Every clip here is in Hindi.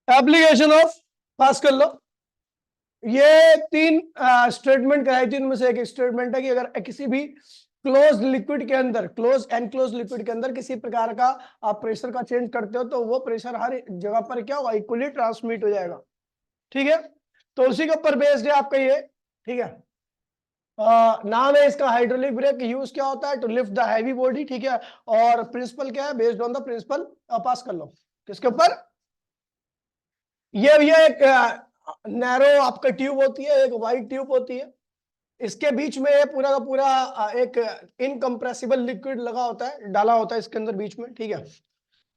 एप्लीकेशन ऑफ, पास कर लो। ये तीन स्टेटमेंट कराई थी, उनमें से एक स्टेटमेंट है कि अगर किसी भी क्लोज लिक्विड के अंदर, क्लोज एनक्लोज लिक्विड के अंदर किसी प्रकार का आप प्रेशर का चेंज करते हो तो वो प्रेशर हर जगह पर क्या होगा, इक्वली ट्रांसमिट हो जाएगा। ठीक है, तो उसी के ऊपर बेस्ड है आपका ये। ठीक है, नाम है इसका हाइड्रोलिक ब्रेक। यूज क्या होता है, to lift the heavy body. ठीक है, और प्रिंसिपल क्या है, based on the principle, pass कर लो किसके ऊपर। ये भैया एक नैरो आपका ट्यूब होती है, एक वाइड ट्यूब होती है, इसके बीच में ये पूरा का पूरा एक इनकम्प्रेसिबल लिक्विड लगा होता है, डाला होता है इसके अंदर बीच में। ठीक है,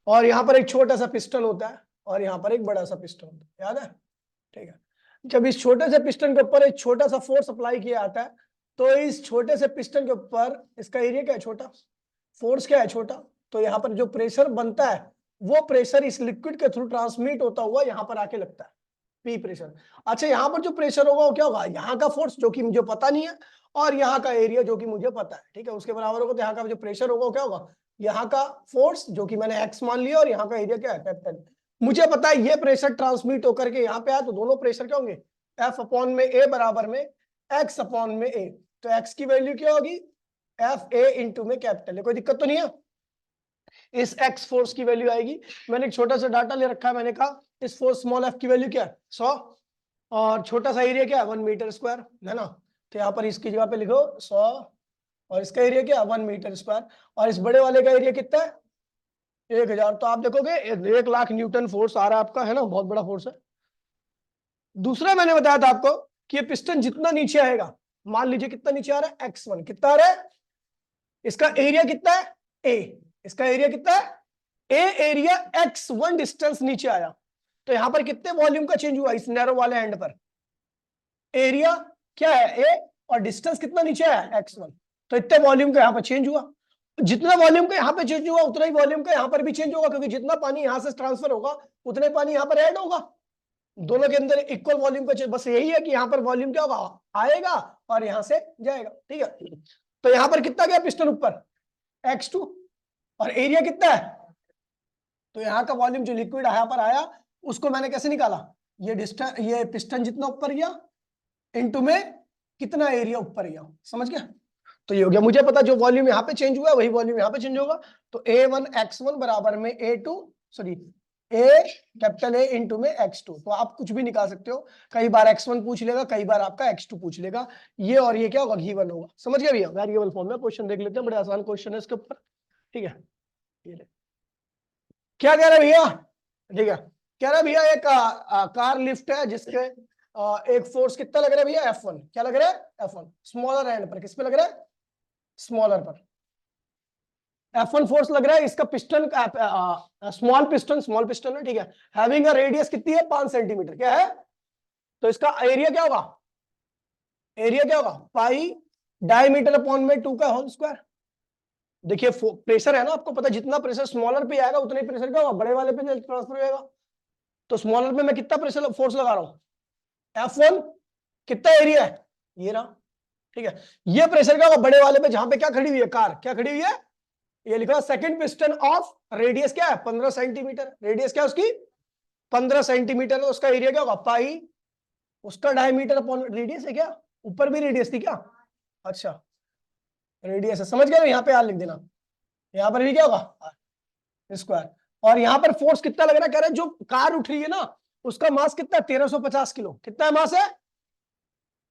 और यहाँ पर एक छोटा सा पिस्टन होता है और यहाँ पर एक बड़ा सा पिस्टन होता है, याद है। ठीक है, जब इस छोटे से पिस्टन के ऊपर एक छोटा सा फोर्स अप्लाई किया जाता है तो इस छोटे से पिस्टन के ऊपर इसका एरिया क्या है, छोटा, फोर्स क्या है, छोटा, तो यहाँ पर जो प्रेशर बनता है वो प्रेशर इस लिक्विड के थ्रू ट्रांसमिट होता हुआ यहाँ पर आके लगता है, पी प्रेशर। अच्छा, यहाँ पर जो प्रेशर होगा वो क्या होगा, यहाँ का फोर्स जो कि मुझे पता नहीं है और यहाँ का एरिया जो कि मुझे पता है। ठीक है, उसके बराबर होगा, तो यहाँ का जो प्रेशर होगा वो क्या होगा, यहाँ का फोर्स जो कि मैंने एक्स मान लिया और यहाँ का एरिया क्या है, कैपिटल। मुझे पता है ये प्रेशर ट्रांसमिट होकर के यहाँ पे आया तो दोनों प्रेशर क्या होंगे, एफ अपॉन में ए बराबर में एक्स अपॉन में ए। तो एक्स की वैल्यू क्या होगी, एफ ए इंटू में कैपिटल है, कोई दिक्कत तो नहीं है। इस एक्स फोर्स की वैल्यू आएगी, मैंने एक छोटा सा डाटा ले रखा है, मैंने कहा इस फोर्स स्मॉल एफ की वैल्यू क्या है, 100, और छोटा सा एरिया क्या है, 1 मीटर स्क्वायर, है ना। तो यहाँ पर इसकी जगह पे लिखो 100 और इसका एरिया क्या है, 1 मीटर स्क्वायर, और इस बड़े वाले का एरिया कितना है, 1000। तो आप देखोगे 1 लाख न्यूटन फोर्स आ रहा है आपका, है ना, बहुत बड़ा फोर्स है। दूसरा मैंने बताया था आपको कि ये पिस्टन जितना नीचे आएगा, मान लीजिए कितना नीचे आ रहा है, x1 कितना आ रहा है, इसका एरिया कितना है, a, इसका एरिया कितना है, a एरिया x1 डिस्टेंस नीचे आया, तो यहां पर कितने वॉल्यूम का चेंज हुआ इस नैरो वाले एंड पर, एरिया क्या है a और डिस्टेंस कितना नीचे आया x1, तो इतने वॉल्यूम का यहां पर चेंज हुआ। जितना वॉल्यूम का यहां पर चेंज हुआ उतना ही वॉल्यूम का यहां पर भी चेंज होगा, क्योंकि जितना पानी यहां से ट्रांसफर होगा उतना ही पानी यहां पर ऐड होगा, दोनों के अंदर इक्वल वॉल्यूम का चेंज। बस यही है कि यहां पर वॉल्यूम क्या होगा, आएगा और यहां से जाएगा। ठीक है, तो यहां पर कितना गया पिस्टन ऊपर, x2, और एरिया कितना है, तो यहाँ का वॉल्यूम जो लिक्विड यहाँ पर आया उसको मैंने कैसे निकाला, ये डिस्टेंस, ये पिस्टन जितना ऊपर गया इनटू में कितना एरिया ऊपर गया, समझ गया। तो ये हो गया, मुझे पता जो वॉल्यूम यहाँ पे चेंज हुआ वही वॉल्यूम यहाँ पे चेंज होगा, तो A1 x1 बराबर में A2 sorry A capital A into में x2। तो आप कुछ भी निकाल सकते हो, कई बार x1 पूछ लेगा, कई बार आपका x2 पूछ लेगा, ये और ये क्या होगा, गिवन होगा। समझ गया भैया, वेरिएबल फॉर्म में क्वेश्चन देख लेते हैं, बड़े आसान क्वेश्चन है इसके ऊपर। ठीक है, ये क्या कह रहे भैया, ठीक है, कह रहा है भैया एक कार लिफ्ट है जिसके एक फोर्स कितना लग रहा है भैया, F1, क्या लग रहा है, F1 स्मॉलर एंड पर, किस पे लग रहा है, स्मॉलर पर F1 फोर्स लग रहा है, इसका पिस्टन स्मॉल पिस्टन है। ठीक है, हैविंग अ रेडियस कितनी है, 5 सेंटीमीटर, क्या है, तो इसका एरिया क्या होगा, एरिया क्या होगा, पाई डायमीटर अपॉन में 2 का होल स्क्वायर। देखिए प्रेशर है ना, आपको पता, जितना प्रेशर स्मॉलर पे आएगा उतना ही प्रेशर क्या होगा, बड़े वाले पे ट्रांसफर हो जाएगा। तो स्मॉलर पे मैं कितना प्रेशर फोर्स लगा रहा हूं, F1 कितना एरिया है, ये रहा। ठीक है, ये प्रेशर क्या होगा बड़े वाले पे, जहां पे क्या खड़ी हुई है, कार क्या खड़ी हुई है, ये लिखा सेकंड पिस्टन ऑफ रेडियस क्या है, 15 सेंटीमीटर, रेडियस क्या है उसकी 15 सेंटीमीटर, उसका एरिया क्या होगा पाई, उसका डायमीटर अपॉन रेडियस है क्या, ऊपर भी रेडियस थी क्या, अच्छा रेडियस है, समझ गए, यहाँ पे यार लिख देना, यहाँ पर भी क्या होगा स्क्वायर, और यहाँ पर फोर्स कितना लग रहा है, कह रहे हैं जो कार उठ रही है ना उसका मास कितना, 1350 किलो, कितना मास है।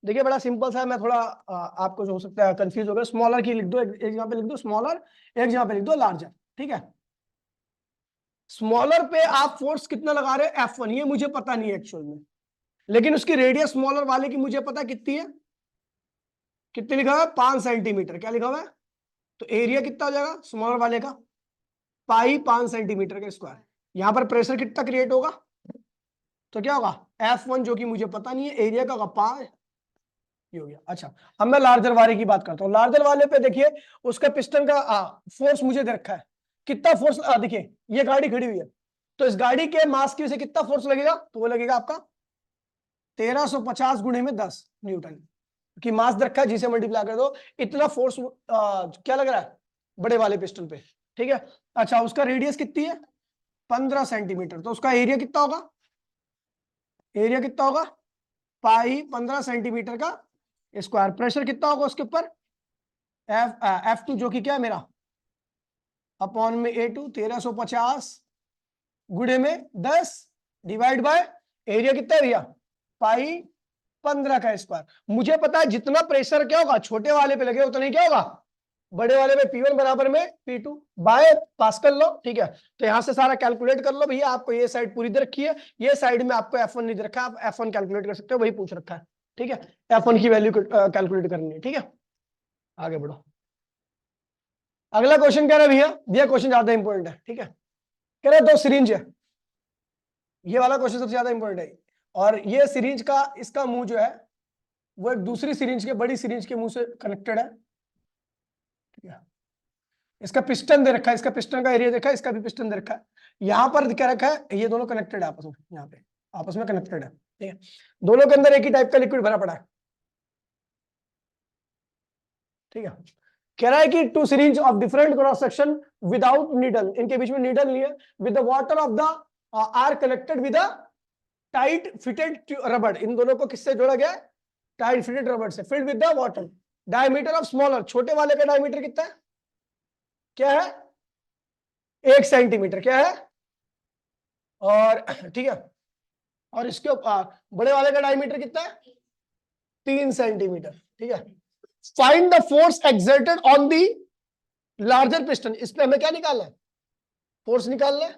देखिए बड़ा सिंपल सा है, मैं थोड़ा आपको जो हो सकता है कंफ्यूज हो गया, स्मॉलर की लिख दो, एक जगह पे लिख दो स्मॉलर, एक जगह पे लिख दो लार्जर। ठीक है, स्मॉलर पे आप फोर्स कितना लगा रहे हो, F1, ये मुझे पता नहीं है एक्चुअल में, लेकिन उसकी रेडियस स्मॉलर वाले की मुझे पता कितनी है, कितनी लिखा हुआ है, 5 सेंटीमीटर, क्या लिखा हुआ है, तो एरिया कितना हो जाएगा स्मॉलर वाले का, पाई 5 सेंटीमीटर का स्क्वायर। यहां पर प्रेशर कितना क्रिएट होगा, तो क्या होगा F1 जो कि मुझे पता नहीं है, एरिया का होगा 5, ये हो गया। अच्छा, अब मैं लार्जर वाले की बात करता हूँ, लार्जर वाले पे देखिए उसका पिस्टन का फोर्स मुझे दे रखा है, कितना फोर्स, देखिए ये गाड़ी खड़ी हुई है, तो इस गाड़ी के मास की वजह से कितना फोर्स लगेगा, तो वो लगेगा आपका 1350 गुणे में 10 न्यूटन की मास दे रखा है, जिसे मल्टीप्लाई कर दो, इतना फोर्स क्या लग रहा है बड़े वाले पिस्टन पे। ठीक है, अच्छा उसका रेडियस कितनी है 15 सेंटीमीटर, तो उसका एरिया कितना होगा एरिया कितना होगा, पाई 15 सेंटीमीटर का स्क्वायर। प्रेशर कितना होगा उसके ऊपर, F2 जो कि क्या है मेरा, अपॉन में A2 1350 गुणे में 10 डिवाइड बाय एरिया कितना है भैया, पाई 15 का स्क्वायर। मुझे पता है जितना प्रेशर क्या होगा छोटे वाले पे लगे उतना ही क्या होगा बड़े वाले में, P1 बराबर में P2 बाय पास्कल लो। ठीक है, तो यहां से सारा कैलकुलेट कर लो भैया। आपको ये साइड पूरी दे रखी है, ये साइड में आपको F1 नहीं दे रखा, आप F1 कैलकुलेट कर सकते हो, वही पूछ रखा है। ठीक है, F1 की वैल्यू कैलकुलेट करनी है। ठीक है, आगे बढ़ो। अगला क्वेश्चन कह रहा है भैया, ये क्वेश्चन ज्यादा इंपॉर्टेंट है। ठीक है, कह रहा है दो सिरिंज है, ये वाला क्वेश्चन सबसे ज्यादा इंपॉर्टेंट है। और ये सिरिंज का इसका मुंह जो है वो एक दूसरी सिरिंज के, बड़ी सिरिंज के मुंह से कनेक्टेड है। ठीक है, इसका पिस्टन दे रखा है, इसका पिस्टन का एरिया देखा है, इसका भी पिस्टन दे रखा है। यहां पर क्या रखा है, ये दोनों कनेक्टेड है आपस में, यहाँ पे आपस में कनेक्टेड है। ठीक है, दोनों के अंदर एक ही टाइप का लिक्विड भरा पड़ा है। ठीक है, कह रहा है कि two syringe of different cross section without needle, इनके बीच में नीडल नहीं है, with the water of the are connected with tight fitted रबड़। इन दोनों को किससे जोड़ा गया है, टाइट फिटेड रबड़ से, filled with the water. Diameter of smaller, छोटे वाले का डायमीटर कितना है, क्या है 1 सेंटीमीटर, क्या है, और ठीक है, और इसके बड़े वाले का डायमीटर कितना है 3 सेंटीमीटर। ठीक है, find the force exerted on the larger piston. इस पे हमें क्या निकालना है, फोर्स निकालना है।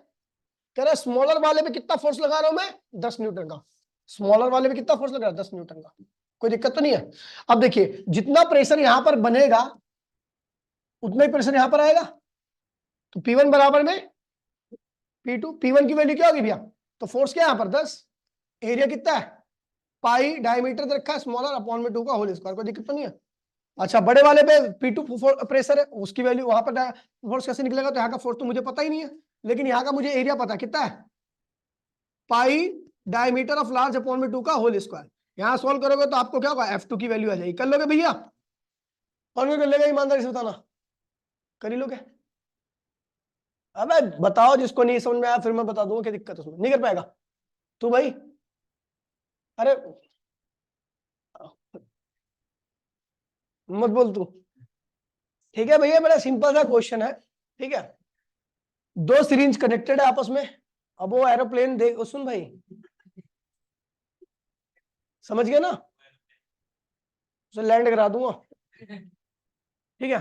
कह रहा है स्मॉलर वाले पे कितना फोर्स लगा रहा हूं मैं, 10 न्यूटन का। स्मॉलर वाले पे कितना फोर्स लगा रहा है, 10 न्यूटन का। कोई दिक्कत तो नहीं है। अब देखिए जितना प्रेशर यहां पर बनेगा उतना ही प्रेशर यहां पर आएगा, तो P1 बराबर में P2। P1 की वैल्यू क्या होगी भैया, तो फोर्स क्या है यहां पर 10, एरिया कितना है पाई, डायमीटर दे रखा है स्मॉलर अपॉन में 2 का होल स्क्वायर। कोई दिक्कत तो नहीं है। अच्छा, बड़े वाले पे P2 प्रेशर है, उसकी वैल्यू वहां पर फोर्स कैसे निकलेगा, तो यहाँ का फोर्स तो मुझे पता ही नहीं है, लेकिन यहाँ का मुझे एरिया पता कितना है, पाई डायमीटर ऑफ लार्ज अपॉन में 2 का होल स्क्वायर। यहां सॉल्व करोगे तो आपको क्या होगा, F2 की वैल्यू आ जाएगी। कर लोगे भैया, कौन कर लेगा, ईमानदारी से बताना, कर ही लोगे। अबे बताओ, जिसको नहीं समझ में आया फिर मैं बता दूंगा क्या दिक्कत है उसमें, नहीं कर पाएगा तू भाई, अरे मत बोल तू। ठीक है भैया, बड़ा सिंपल सा क्वेश्चन है। ठीक है, दो सिरिंज कनेक्टेड है आपस में। अब वो एरोप्लेन देख, सुन भाई, समझ गया ना, उसे लैंड करा दूंगा। ठीक है,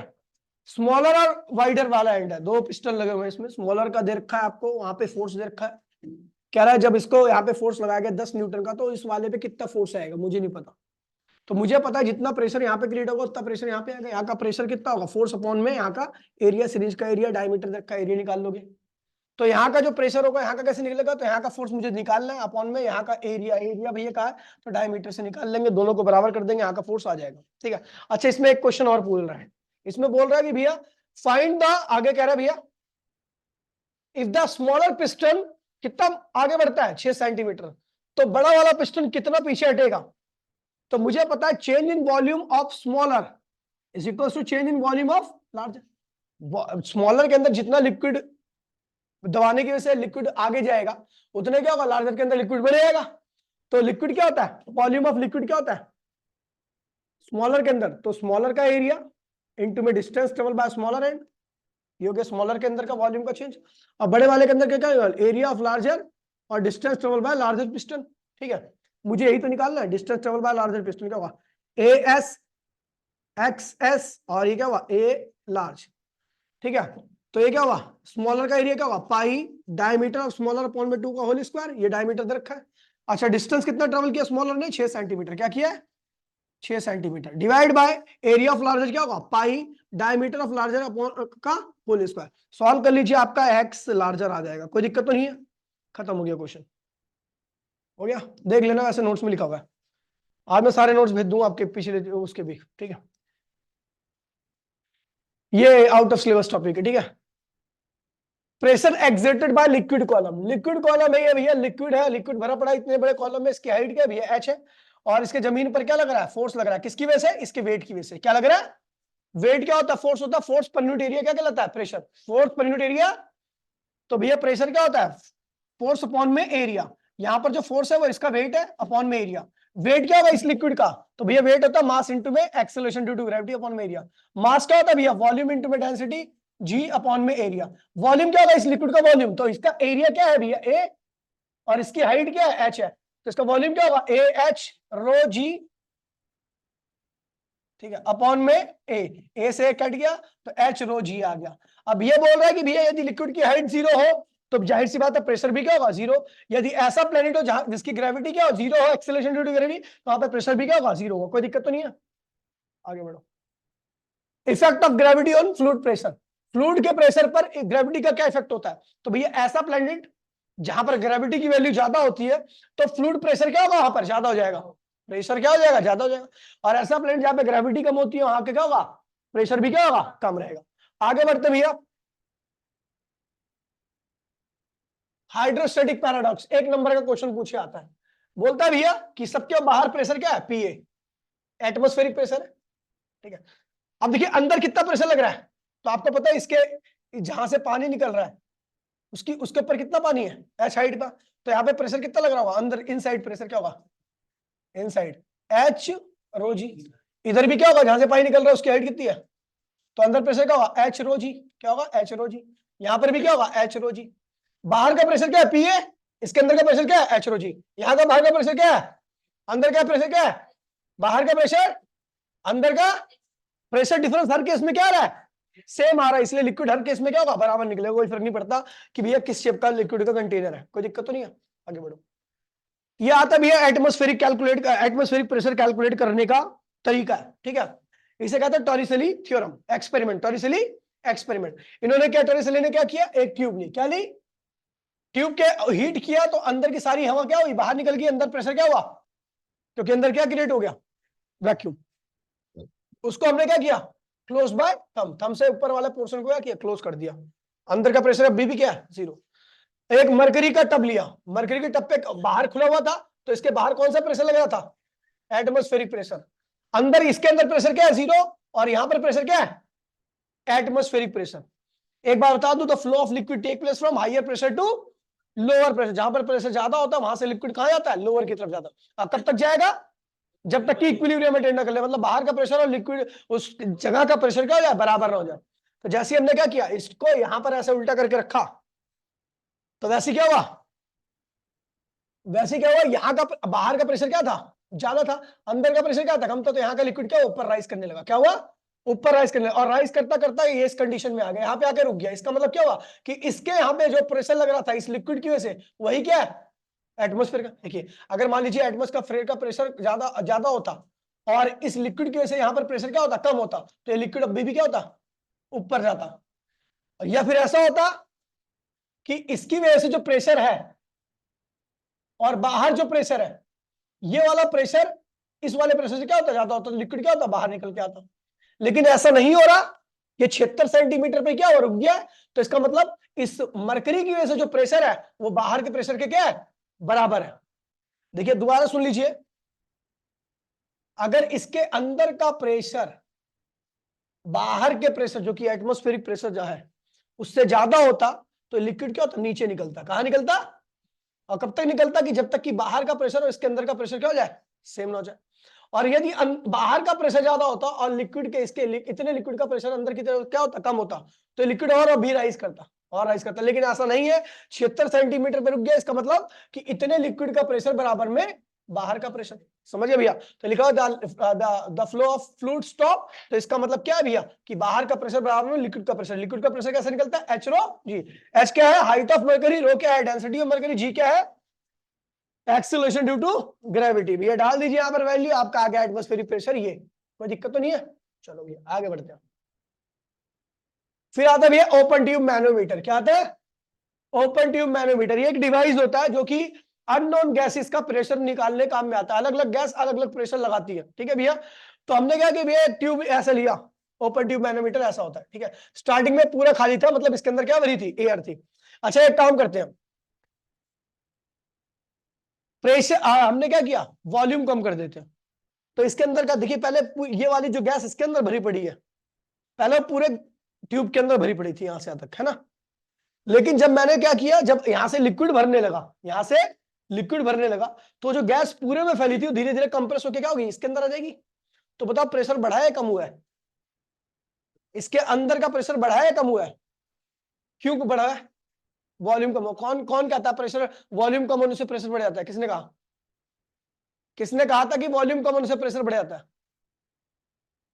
स्मॉलर और वाइडर वाला एंड है, दो पिस्टन लगे हुए हैं इसमें। स्मॉलर का दे रखा है आपको, वहां पे फोर्स दे रखा है। कह रहा है जब इसको यहाँ पे फोर्स लगाया गया 10 न्यूटन का, तो इस वाले पे कितना फोर्स आएगा मुझे नहीं पता। तो मुझे पता है जितना प्रेशर यहाँ पे क्रिएट होगा उतना प्रेशर यहाँ पे आएगा। यहाँ का प्रेशर कितना होगा, फोर्स अपॉन में यहाँ का एरिया, सीरीज का एरिया, डायमीटर तक का एरिया निकाल लोगे। तो यहाँ का जो प्रेशर होगा यहाँ का कैसे निकलेगा, तो यहाँ का फोर्स मुझे निकालना है, अपॉन में यहाँ का एरिया, एरिया भैया कहा है तो डायमीटर से निकाल लेंगे, दोनों को बराबर कर देंगे, यहाँ का फोर्स आ जाएगा। ठीक है, अच्छा इसमें एक क्वेश्चन और बोल रहा है, इसमें बोल रहा है कि भैया फाइंड द, आगे कह रहा है भैया इफ द स्मॉलर पिस्टन, कितना आगे बढ़ता है 6 सेंटीमीटर, तो बड़ा वाला पिस्टन कितना पीछे हटेगा। तो मुझे पता है change in volume of smaller is equal to change in volume of larger. Smaller के अंदर जितना लिक्विड दबाने की वजह से लिक्विड आगे जाएगा, उतने क्या होगा, लार्जर के अंदर लिक्विड बढ़ जाएगा। तो लिक्विड क्या होता है, वॉल्यूम ऑफ लिक्विड क्या होता है स्मॉलर के अंदर, तो स्मॉलर का एरिया इनटू में distance travel by smaller and, ये हो गया स्मॉलर के अंदर का वॉल्यूम का चेंज। और बड़े वाले के अंदर क्या होगा, एरिया ऑफ लार्जर और distance travel by larger piston. ठीक है, मुझे यही तो निकालना है, distance travel by larger piston क्या होगा, AS XS, और ये क्या हुआ A लार्ज। ठीक है, तो ये क्या हुआ, स्मॉलर का एरिया क्या होगा, पाई डायमीटर ऑफ स्मॉलर अपॉन में 2 का होल स्क्वायर, ये डायमीटर दे रखा है। अच्छा, डिस्टेंस कितना ट्रेवल किया स्मॉलर ने, 6 सेंटीमीटर, क्या किया है 6 centimetre, divide by area of larger क्या होगा, पाई डायमीटर ऑफ लार्जर अपॉन का होल स्क्वायर। सॉल्व कर लीजिए, आपका एक्स लार्जर आ जाएगा, कोई दिक्कत तो नहीं है। खत्म हो गया क्वेश्चन, हो गया, देख लेना, वैसे नोट्स में लिखा हुआ है। आज मैं सारे नोट्स भेज दूंगा आपके पिछले उसके भी। ठीक है, ये आउट ऑफ सिलेबस टॉपिक है। ठीक है, pressure exerted by liquid column, liquid column है ये भैया, लिक्विड है, लिक्विड भरा पड़ा इतने बड़े कॉलम में, इसकी हाइट क्या है भैया h है, और इसके जमीन पर क्या लग रहा है, फोर्स लग रहा है, किसकी वजह से, इसके वेट की वजह से। क्या लग रहा है, वेट क्या होता है, फोर्स होता है, फोर्स पर यूनिट एरिया क्या कहलाता है, pressure, force per unit area. तो भैया प्रेशर क्या होता है, फोर्स अपॉन में एरिया, यहाँ पर जो फोर्स है वो इसका वेट है अपॉन में एरिया। वेट क्या होगा इस लिक्विड का, तो भैया वेट होता है मास इंटू में acceleration due to gravity upon में एरिया। मास क्या होता है भैया, वॉल्यूम इंटू में डेंसिटी जी अपॉन में एरिया। वॉल्यूम क्या होगा इस लिक्विड का वॉल्यूम, तो इसका एरिया क्या है भैया ए, और इसकी हाइट क्या है एच है, तो इसका वॉल्यूम क्या होगा ए एच रो जी, ठीक है, अपॉन में ए से कट गया तो एच रो जी आ गया। अब ये बोल रहा है कि भैया यदि लिक्विड की हाइट जीरो हो तो जाहिर सी बात है प्रेशर भी क्या होगा जीरो। यदि ऐसा प्लेनेट हो जहां जिसकी ग्रेविटी क्या हो जीरो हो, एक्सेलरेशन ड्यू टू ग्रेविटी, तो वहां पे प्रेशर भी क्या होगा जीरो होगा। कोई दिक्कत तो नहीं है, आगे बढ़ो। Effect of gravity on fluid pressure, fluid के प्रेशर पर ग्रेविटी का क्या इफेक्ट होता है, तो भैया ऐसा प्लेनेट जहां पर ग्रेविटी की वैल्यू ज्यादा होती है तो फ्लूइड प्रेशर क्या होगा वहां पर ज्यादा हो जाएगा, प्रेशर क्या हो जाएगा ज्यादा हो जाएगा। और ऐसा प्लेनेट जहां पे ग्रेविटी कम होती है वहां पे क्या होगा, प्रेशर भी क्या होगा कम रहेगा। आगे बढ़ते भैया, हाइड्रोस्टैटिक पैराडॉक्स, एक नंबर का क्वेश्चन पूछे आता है। बोलता है भैया कि सबके बाहर प्रेशर क्या है पीए, एटमॉस्फेरिक प्रेशर है, ठीक है। अब देखिए अंदर कितना प्रेशर लग रहा है, तो आपको पता है इसके जहां से पानी निकल रहा है उसकी उसके ऊपर कितना पानी है एच हाइट का, तो यहाँ पे प्रेशर कितना लग रहा होगा अंदर, इनसाइड प्रेशर क्या होगा इनसाइड एच रो जी। इधर भी क्या होगा जहां से पानी निकल रहा है उसकी हाइट कितनी है, तो अंदर प्रेशर क्या होगा एच रो जी, क्या होगा एच रो जी। यहाँ पर भी क्या होगा एच रो जी। बाहर का प्रेशर क्या है पीए, इसके अंदर का प्रेशर क्या है एच रो जी। यहाँ का बाहर का प्रेशर क्या है, अंदर का प्रेशर क्या है, बाहर का प्रेशर अंदर का प्रेशर डिफरेंस हर केस में क्या आ रहा है सेम आ रहा है, इसलिए लिक्विड हर केस में क्या होगा बराबर निकलेगा। कोई फर्क नहीं पड़ता कि भैया किस शेप का लिक्विड का कंटेनर है, कोई दिक्कत तो नहीं है, आगे बढ़ो। ये आता भैया atmospheric calculate, atmospheric pressure calculate करने का तरीका है, ठीक है। इसे कहते हैं टॉरिसेली थ्योरम, एक्सपेरिमेंट, टॉरिसेली एक्सपेरिमेंट। इन्होंने क्या, टॉरिसेली ने क्या किया, एक ट्यूब ली, क्या ली, ट्यूब के हीट किया तो अंदर की सारी हवा क्या हुई बाहर निकल गई, अंदर प्रेशर क्या हुआ, क्योंकि अंदर क्या क्रिएट हो गया वैक्यूम। उसको हमने क्या किया क्लोज बाय थंब से ऊपर वाला पोर्शन को क्या किया क्लोज कर दिया, अंदर का प्रेशर अभी भी क्या है जीरो। एक मरकरी का टब लिया, मरकरी के टब पे बाहर खुला हुआ था तो इसके बाहर कौन सा प्रेशर लग रहा था एटमॉस्फेरिक प्रेशर, अंदर इसके अंदर प्रेशर क्या है जीरो, और यहां पर प्रेशर क्या है एटमॉस्फेरिक प्रेशर। एक बार बता दूं, the flow of liquid take place from higher pressure to lower pressure, जहां पर प्रेशर ज्यादा होता है वहां से लिक्विड कहां जाता है लोअर की तरफ जाता है। कब तक जाएगा, जब तक कि इक्विलिब्रियम मेंटेन ना कर ले, मतलब बाहर का प्रेशर और लिक्विड उस जगह का प्रेशर क्या हो जाए बराबर ना हो जाए। तो जैसे हमने क्या किया इसको यहां पर ऐसे उल्टा करके रखा तो वैसे क्या हुआ, वैसे क्या हुआ, यहाँ का बाहर का प्रेशर क्या था ज्यादा था, अंदर का प्रेशर क्या था कम था, तो यहाँ का लिक्विड क्या ऊपर राइज करने लगा, क्या हुआ ऊपर राइज करने लगा, और राइज करता करता ये इस कंडीशन में आ गया, यहाँ पे आके रुक गया। इसका मतलब क्या हुआ कि इसके यहाँ पे जो प्रेशर लग रहा था इस लिक्विड की वजह से वही क्या है एटमॉस्फेयर का। देखिए अगर मान लीजिए एटमॉस्फेयर का प्रेशर ज्यादा ज्यादा होता और इस लिक्विड की वजह से यहाँ पर प्रेशर क्या होता कम होता, तो ये लिक्विड अभी भी क्या होता ऊपर जाता, या फिर ऐसा होता कि इसकी वजह से जो प्रेशर है और बाहर जो प्रेशर है ये वाला प्रेशर इस वाले प्रेशर से क्या होता ज्यादा होता, तो लिक्विड क्या होता बाहर निकल के आता। लेकिन ऐसा नहीं हो रहा, ये 76 सेंटीमीटर पे क्या हो रुक गया, तो इसका मतलब इस मरकरी की वजह से जो प्रेशर है वो बाहर के प्रेशर के क्या है बराबर है। देखिए दोबारा सुन लीजिए, अगर इसके अंदर का प्रेशर बाहर के प्रेशर जो कि एटमॉस्फेरिक प्रेशर जो है उससे ज्यादा होता तो लिक्विड क्या होता नीचे निकलता, कहां निकलता, और कब तक निकलता कि जब तक कि बाहर का प्रेशर और इसके अंदर का प्रेशर क्या हो जाए सेम ना हो जाए। और यदि बाहर का प्रेशर ज्यादा होता और लिक्विड के इसके इतने लिक्विड का प्रेशर अंदर की तरफ क्या होता कम होता, तो लिक्विड और भी राइज करता और राइज करता, लेकिन ऐसा नहीं है 76 सेंटीमीटर पे रुक गया, इसका मतलब कि इतने लिक्विड का प्रेशर बराबर में बाहर का प्रेशर, समझिए भैया। तो लिखा the flow of fluid stop, तो इसका मतलब क्या है भैया कि बाहर का प्रेशर बराबर में लिक्विड का प्रेशर, लिक्विड का प्रेशर कैसे निकलता है एच रो जी। एच क्या है हाइट ऑफ मरकरी, रो क्या है डेंसिटी ऑफ मरकरी, जी क्या है एक्सेलरेशन ड्यू टू ग्रेविटी। भैया डाल दीजिए यहां पर वैल्यू, आपका आ गया एटमॉस्फेरिक प्रेशर, ये कोई दिक्कत तो नहीं है। चलो भैया आगे बढ़ते हैं। फिर आता है भैया ओपन ट्यूब मैनोमीटर, क्या आता है ओपन ट्यूब मैनोमीटर, ये एक डिवाइस होता है जो कि अननोन गैसेस का प्रेशर निकालने काम में आता है। अलग अलग गैस अलग अलग प्रेशर लगाती है, ठीक है भैया। तो हमने क्या कि भैया ट्यूब ऐसा लिया, ओपन ट्यूब मैनोमीटर ऐसा होता है, ठीक है। स्टार्टिंग में पूरा खाली था, मतलब इसके अंदर क्या भरी थी एयर थी। अच्छा एक काम करते हैं, प्रेशर हमने क्या किया वॉल्यूम कम कर देते हैं, तो इसके अंदर का देखिए पहले ये वाली जो गैस इसके अंदर भरी पड़ी है पहले पूरे ट्यूब के अंदर भरी पड़ी थी यहां से यहां तक, है ना। लेकिन जब मैंने क्या किया, जब यहां से लिक्विड भरने लगा, यहां से लिक्विड भरने लगा तो जो गैस पूरे में फैली थी वो धीरे धीरे कंप्रेस होकर क्या होगी, इसके अंदर आ जाएगी। तो बताओ प्रेशर बढ़ा है या कम हुआ है? इसके अंदर का प्रेशर बढ़ा है या कम हुआ है? क्यों बढ़ा है? वॉल्यूम कम हो। कौन कौन कहता है प्रेशर वॉल्यूम कम होने से प्रेशर बढ़ जाता है? किसने कहा? किसने कहा था कि वॉल्यूम कम होने से प्रेशर बढ़ जाता है?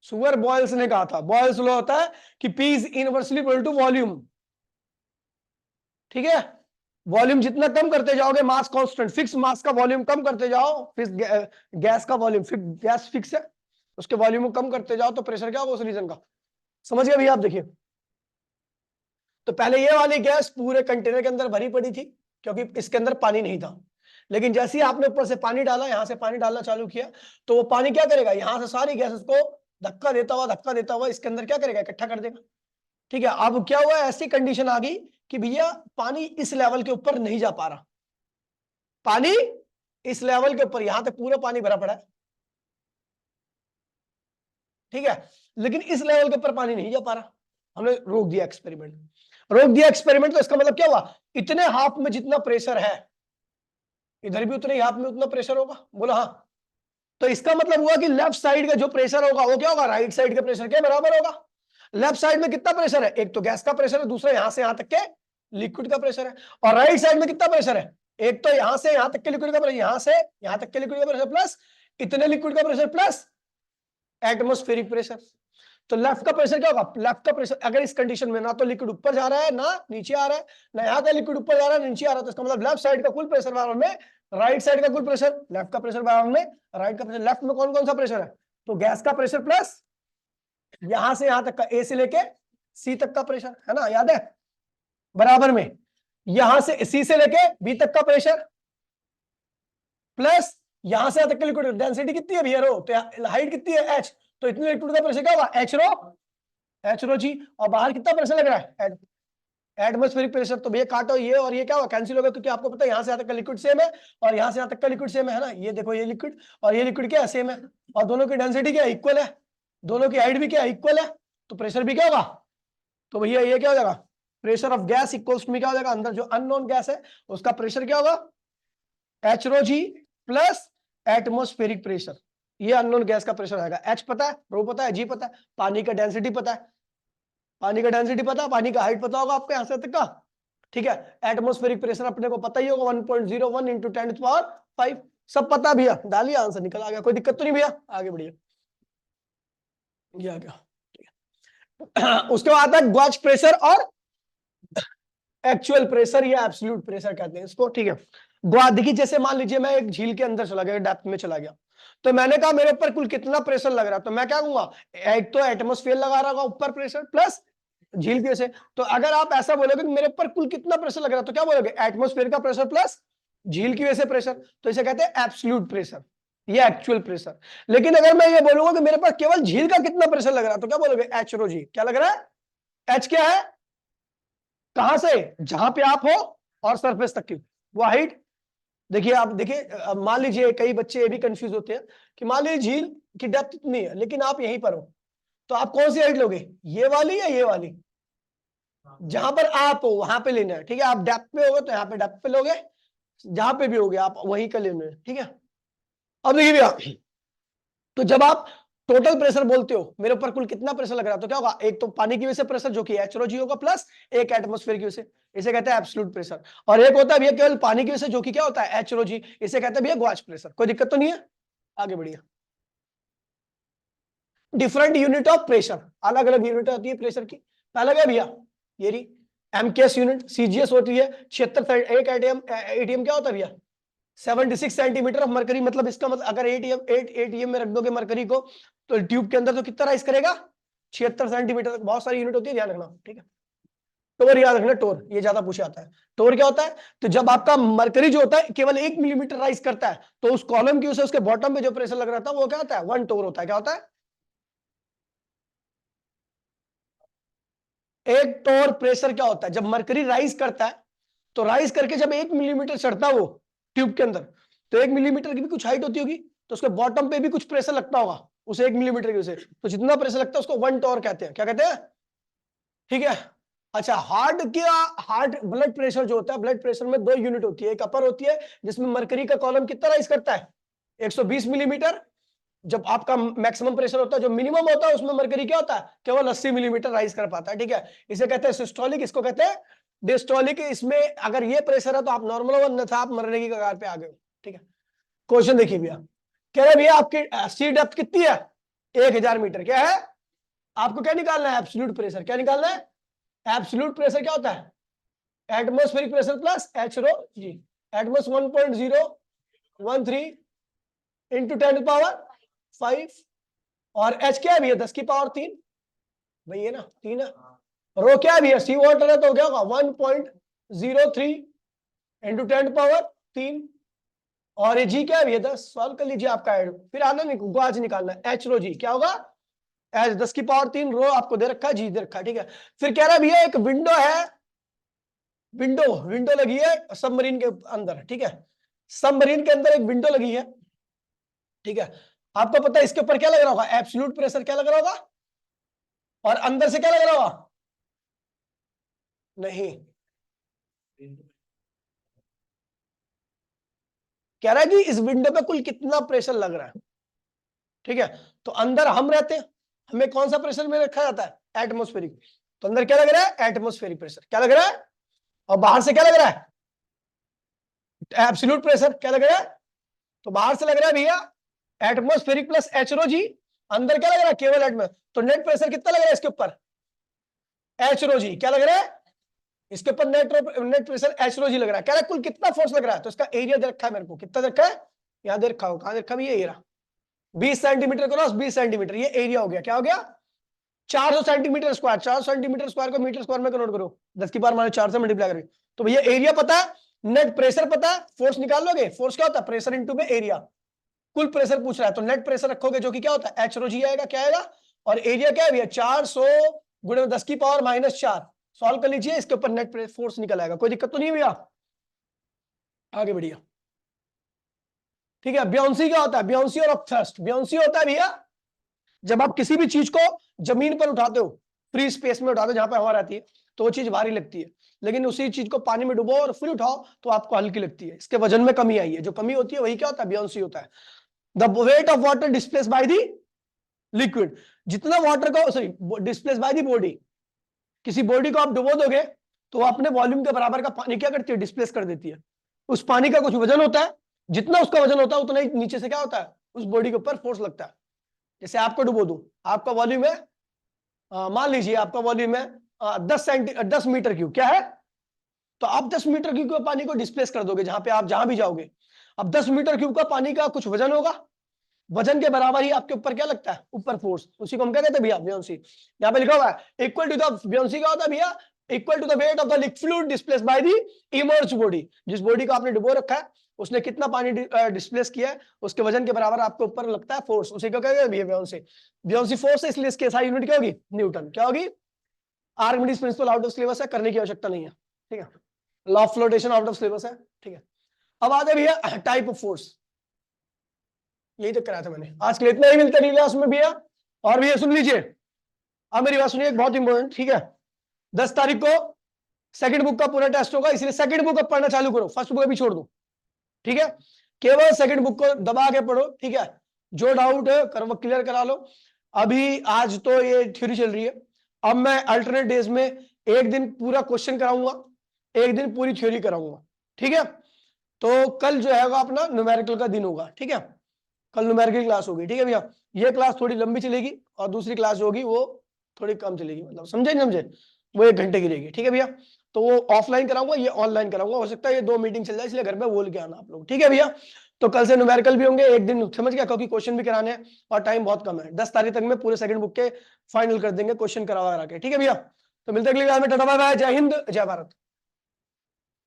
सुअर बॉयल्स ने कहा था। बॉयल्स लॉ होता है कि P is inversely equal to volume. ठीक है, वॉल्यूम जितना कम करते जाओगे, मास कांस्टेंट फिक्स मास का वॉल्यूम कम करते जाओ, फिक्स गैस का वॉल्यूम गैस फिक्स है, उसके वॉल्यूम को कम करते जाओ तो प्रेशर क्या होगा उस रीजन का। समझ गए भैया? आप देखिए, तो पहले ये वाली गैस पूरे कंटेनर के अंदर भरी पड़ी थी क्योंकि इसके अंदर पानी नहीं था, लेकिन जैसे ही आपने ऊपर से पानी डाला, यहां से पानी डालना चालू किया, तो वो पानी क्या करेगा, यहां से सारी गैसेस को धक्का देता हुआ इसके अंदर क्या करेगा, इकट्ठा कर देगा। ठीक है, अब क्या हुआ, ऐसी कंडीशन आ गई कि भैया पानी इस लेवल के ऊपर नहीं जा पा रहा, पानी इस लेवल के ऊपर, यहां तक पूरा पानी भरा पड़ा है। ठीक है, लेकिन इस लेवल के ऊपर पानी नहीं जा पा रहा, हमने रोक दिया एक्सपेरिमेंट। रोक दिया एक्सपेरिमेंट तो इसका मतलब क्या हुआ, इतने हाफ में जितना प्रेशर है इधर भी उतने ही हाफ में उतना प्रेशर होगा। बोला हाँ। तो इसका मतलब हुआ कि लेफ्ट साइड का जो प्रेशर होगा वो क्या होगा, राइट साइड के प्रेशर के बराबर होगा। लेफ्ट साइड में कितना प्रेशर है, एक तो गैस का प्रेशर है, दूसरा यहां से यहां तक के लिक्विड का प्रेशर है। और राइट साइड में कितना प्रेशर है, एक तो यहां से यहां तक के लिक्विड का प्रेशर, यहां से यहां तक के लिक्विड का प्रेशर प्लस इतने लिक्विड का प्रेशर प्लस एटमॉस्फेरिक प्रेशर। तो लेफ्ट का प्रेशर क्या होगा, लेफ्ट का प्रेशर अगर इस कंडीशन में ना तो लिक्विड ऊपर जा रहा है ना नीचे आ रहा है, ना यहाँ का लिक्विड ऊपर जा रहा है नीचे आ रहा है, तो इसका मतलब लेफ्ट साइड का कुल प्रेशर बराबर में राइट साइड का कुल प्रेशर, लेफ्ट का प्रेशर बराबर में राइट का प्रेशर। लेफ्ट में कौन कौन सा प्रेशर है, तो गैस का प्रेशर प्लस यहां से यहां तक का ए से लेके सी तक का प्रेशर है ना, याद है, बराबर में यहां से सी से लेके बी तक का प्रेशर प्लस यहां से यहां तक का लिक्विड डेंसिटी कितनी है भैया रो, तो हाइट कितनी है एच, तो इतने लिक्विड का प्रेशर क्या होगा एच रो, एच रो जी। और बाहर कितना प्रेशर लग रहा है, एटमॉस्फेरिक प्रेशर। तो भैया काटो ये और ये क्या होगा, कैंसिल होगा, क्योंकि आपको पता है यहां से यहां तक का लिक्विड सेम है और यहां से यहां तक का लिक्विड सेम है ना। ये देखो ये लिक्विड और ये लिक्विड क्या है, सेम है, और दोनों की डेंसिटी क्या है, इक्वल है, दोनों की हाइट भी क्या है, इक्वल है, तो प्रेशर भी क्या होगा। तो भैया ये क्या हो जाएगा, प्रेशर ऑफ गैस इक्वल्स में क्या हो जाएगा, अंदर जो अननोन गैस है उसका प्रेशर क्या होगा, एच रो जी प्लस एटमॉस्फेरिक प्रेशर। ये अननोन गैस का प्रेशर आएगा, एच पता है, रो पता है, जी पता है, पानी का डेंसिटी पता है, पानी का डेंसिटी पता है, पानी का हाइट पता होगा आपको यहां से तक का। ठीक है, एटमॉस्फेरिक प्रेशर अपने को पता ही होगा 1.01 इंटू 10⁵ सब पता भैया, डालिए आंसर निकल आ गया, कोई दिक्कत तो नहीं भैया, आगे बढ़िए। ये आ गया। उसके बाद आता है गॉज प्रेशर और एक्चुअल प्रेशर या एब्सोल्यूट प्रेशर कहते हैं इसको। ठीक है, गॉज देखिए, जैसे मान लीजिए मैं एक झील के अंदर चला गया, डेप्थ में चला गया, तो मैंने कहा मेरे ऊपर कुल कितना प्रेशर लग रहा है, तो मैं क्या कहूंगा, एक तो एटमॉस्फेयर लगा रहा होगा ऊपर प्रेशर प्लस झील की वजह से। तो अगर आप ऐसा बोलोगे कि मेरे ऊपर कुल कितना प्रेशर लग रहा है, तो क्या बोलोगे, एटमॉस्फेयर का प्रेशर प्लस झील की वजह से प्रेशर, तो इसे कहते हैं एब्सोल्यूट प्रेशर, ये एक्चुअल प्रेशर। लेकिन अगर मैं ये बोलूंगा कि मेरे पास केवल झील का कितना प्रेशर लग रहा है, तो क्या बोलोगे, एच रो जी। क्या लग रहा है, एच क्या है, कहां से, जहां पे आप हो और सरफेस तक की वो हाइट। देखिए आप देखिए, मान लीजिए कई बच्चे ये भी कंफ्यूज होते हैं कि मान लीजिए झील की डेप्थ इतनी है लेकिन आप यहीं पर हो, तो आप कौन सी हाइट लोगे, ये वाली या ये वाली, जहां पर आप हो वहां पे लेना है। ठीक है, आप डेप्थ पे होगे तो यहाँ पे डेप्थ पे लोगे, जहां पे भी होगे आप वहीं का लेना है। ठीक है, अब देखिए भैया, तो जब आप टोटल प्रेशर बोलते हो मेरे ऊपर कुल कितना प्रेशर लग रहा है, तो क्या होगा, एक तो पानी की वजह से प्रेशर जो कि एच रो जी होगा प्लस एक एटमॉस्फेयर की वजह से, इसे कहते हैं एब्सोल्यूट प्रेशर। और एक होता है भैया केवल पानी की वजह से जो कि क्या होता है एच रो जी, इसे कहते हैं भैया गॉज प्रेशर। कोई दिक्कत तो नहीं है, आगे बढ़िए। डिफरेंट यूनिट ऑफ प्रेशर, अलग अलग यूनिट होती है प्रेशर की। पहला क्या भैया, ये रही एमकेएस यूनिट, सीजीएस होती है 76, एक एटीएम, एटीएम क्या होता है भैया 76 सेंटीमीटर ऑफ मरकरी। मतलब इसका मतलब अगर एटीएम में रख दोगे मरकरी को तो ट्यूब के अंदर तो कितना राइज करेगा 76 सेंटीमीटर। बहुत सारी यूनिट होती है, ध्यान रखना। ठीक है, टोर याद रखना, टोर ये ज्यादा पूछा जाता है। टोर क्या होता है, तो जब आपका मरकरी जो होता है केवल 1 मिलीमीटर राइज करता है तो उस कॉलम की उसके बॉटम पे जो प्रेशर लग रहा था वो क्या होता है 1 टोर होता है। क्या होता है, एक टोर प्रेशर क्या होता है, जब मरकरी राइज करता है तो राइज करके जब 1 मिलीमीटर चढ़ता है वो ट्यूब के अंदर, तो 1 मिलीमीटर की भी कुछ हाइट होती होगी, तो उसके बॉटम पे भी कुछ प्रेशर लगता होगा उस 1 मिलीमीटर की वजह से, तो जितना प्रेशर लगता है उसको 1 टोर कहते हैं। क्या कहते हैं, ठीक है, अच्छा, हार्ट ब्लड प्रेशर जो होता है, ब्लड प्रेशर में 2 यूनिट होती है, एक अपर होती है जिसमें मरकरी का कॉलम कितना राइज करता है 120 मिलीमीटर, जब आपका मैक्सिमम प्रेशर होता है, जो मिनिमम होता है उसमें मरकरी क्या होता है केवल 80 मिलीमीटर राइज कर पाता है, ठीक है। इसे कहते हैं सिस्टोलिक, इसको कहते हैं डिस्टोलिक। इसमें अगर ये प्रेशर है तो आप नॉर्मल हो, अन्यथा आप मरने की कगार पे आ गए हो, ठीक है। क्वेश्चन देखिए भैया, कह रहे भैया आपकी सी डेप्थ कितनी है 1000 मीटर, क्या है आपको क्या निकालना है एब्सोल्यूट प्रेशर, क्या निकालना है एब्सोल्यूट प्रेशर, क्या होता है एटमॉस्फेरिक प्रेशर प्लस एच रो जी, एटमॉस 1.013 इंटू 10⁵ और एच क्या है भैया 10⁻3 भाई, ये ना 3 है। रो क्या है भैया सी वाटर है तो क्या होगा 1.03 इंटू 10⁻3 और ये जी क्या है भैया 10, सॉल्व कर लीजिए आपका एड, फिर आना नहीं आज निकालना है एच रो जी क्या होगा एच 10⁻3 रो आपको दे रखा है, जी दे रखा है, ठीक है। फिर कह रहा है भैया एक विंडो है, विंडो लगी है सबमरीन के अंदर, ठीक है। सबमरीन के अंदर एक विंडो लगी है, ठीक है। आपको पता है इसके ऊपर क्या लग रहा होगा एब्सोल्यूट प्रेशर क्या लग रहा होगा, और अंदर से क्या लग रहा होगा नहीं, कह रहा है कि इस विंडो पे कुल कितना प्रेशर लग रहा है, ठीक है। तो अंदर हम रहते हैं, हमें कौन सा प्रेशर में रखा जाता है एटमोस्फेरिक, तो अंदर क्या लग रहा है एटमोस्फेरिक प्रेशर क्या लग रहा है, और बाहर से क्या लग रहा है एब्सोल्यूट प्रेशर क्या लग रहा है, तो बाहर से लग रहा है भैया एटमोस्फेरिक प्लस एच रो जी, अंदर क्या लग रहा है केवल एटमो, तो नेट प्रेशर कितना लग रहा है इसके ऊपर एच रो जी क्या लग रहा है, इसके ऊपर नेट प्रेशर एच रो जी लग रहा है, कह रहा है कुल कितना फोर्स लग रहा है, तो इसका एरिया दे रखा है मेरे को, कितना दे रखा है यहां दे रखा हो, कहां दे रखा है ये रहा 20 सेंटीमीटर क्रॉस 20 सेंटीमीटर, ये एरिया हो गया, क्या हो गया 400 सेंटीमीटर स्क्वायर, 400 सेंटीमीटर स्क्वायर को मीटर स्क्वायर में कन्वर्ट करो 10⁻4 से मल्टीप्लाई करें, तो भैया एरिया पता है, नेट प्रेशर पता है, फोर्स निकाल लोगे, फोर्स क्या होता है प्रेशर इंटू में एरिया, कुल प्रेशर पूछ रहा है तो नेट प्रेशर रखोगे जो कि क्या होता है एच रो जी आएगा, क्या आएगा, और एरिया क्या है भैया 400 गुणे 10⁻⁻4, सॉल्व कर लीजिए, इसके ऊपर नेट फोर्स निकल आएगा, कोई दिक्कत तो नहीं है भैया, आगे बढ़िया, ठीक है। ब्योंसी क्या होता है, ब्योंसी और थ्रस्ट, ब्योंसी होता है भैया जब आप किसी भी चीज को जमीन पर उठाते हो, फ्री स्पेस में उठाते हो जहां पे हवा रहती है तो वो चीज भारी लगती है, लेकिन उसी चीज को पानी में डुबो और फिर उठाओ तो आपको हल्की लगती है, इसके वजन में कमी आई है, जो कमी होती है वही क्या होता है ब्योंसी होता है। The weight of water displace by the liquid, जितना वाटर को sorry displace by the body, किसी बॉडी को आप डुबो दोगे तो वो अपने वॉल्यूम के बराबर का पानी क्या करती है डिस्प्लेस कर देती है, उस पानी का कुछ वजन होता है, जितना उसका वजन होता है उतना ही नीचे से क्या होता है उस बॉडी के ऊपर फोर्स लगता है। जैसे आपको डुबो दूं, आपका वॉल्यूम है मान लीजिए आपका वॉल्यूम है 10 मीटर क्यूब, क्या है, तो आप 10 मीटर क्यूब के पानी को डिस्प्लेस कर दोगे जहां पे आप जहां भी जाओगे, अब 10 मीटर क्यूब का पानी का कुछ वजन होगा, वजन के बराबर ही आपके ऊपर क्या लगता है ऊपर फोर्स, उसी को हम क्या कहते हैं भैया ब्योंसी, यहाँ पे लिखा हुआ है इक्वल टू द ब्योंसी क्या होता है भैया equal to the weight of the liquid fluid displace by the immersed body, जिस बॉडी को आपने डुबो रखा है उसने कितना पानी डिस्प्लेस किया है उसके वजन के बराबर आपके ऊपर लगता है फोर्स, उसी को कहते हैं भैया ब्योंसी, ब्योंसी फोर्स है इसलिए इसकी SI यूनिट क्या होगी न्यूटन, क्या होगी, Archimedes principal out of syllabus है, करने की आवश्यकता नहीं है, ठीक है। Law of flotation out of syllabus है, ठीक है। अब आते भैया टाइप ऑफ फोर्स, यही तो कराया था मैंने, आज के लिए इतना ही मिलता है क्लास में भैया, और भैया सुन लीजिए अब मेरी बात सुनिए बहुत इंपॉर्टेंट, ठीक है। 10 तारीख को सेकंड बुक का पूरा टेस्ट होगा, इसलिए सेकंड बुक अब पढ़ना चालू करो, फर्स्ट बुक अभी छोड़ दो, ठीक है। केवल सेकंड बुक को दबा के पढ़ो, ठीक है। जो डाउट है कर वो क्लियर करा लो, अभी आज तो ये थ्योरी चल रही है, अब मैं अल्टरनेट डेज में एक दिन पूरा क्वेश्चन कराऊंगा, एक दिन पूरी थ्योरी कराऊंगा, ठीक है। तो कल जो है अपना न्यूमेरिकल का दिन होगा, ठीक है, कल न्यूमेरिकल क्लास होगी, ठीक है भैया। ये क्लास थोड़ी लंबी चलेगी और दूसरी क्लास जो होगी वो थोड़ी कम चलेगी, मतलब समझे नहीं समझे, वो 1 घंटे की रहेगी, ठीक है भैया। तो वो ऑफलाइन कराऊंगा, ये ऑनलाइन कराऊंगा, हो सकता है ये 2 मीटिंग चल जाए, इसलिए घर पे बोल के आना आप लोग, ठीक है भैया। तो कल से न्यूमेरिकल भी होंगे एक दिन, समझ गया, क्योंकि क्वेश्चन भी कराने हैं और टाइम बहुत कम है, 10 तारीख तक में पूरे सेकंड बुक के फाइनल कर देंगे क्वेश्चन करवा के, ठीक है भैया। तो मिलते हैं अगली क्लास में, टाटा बाय बाय, जय हिंद जय भारत।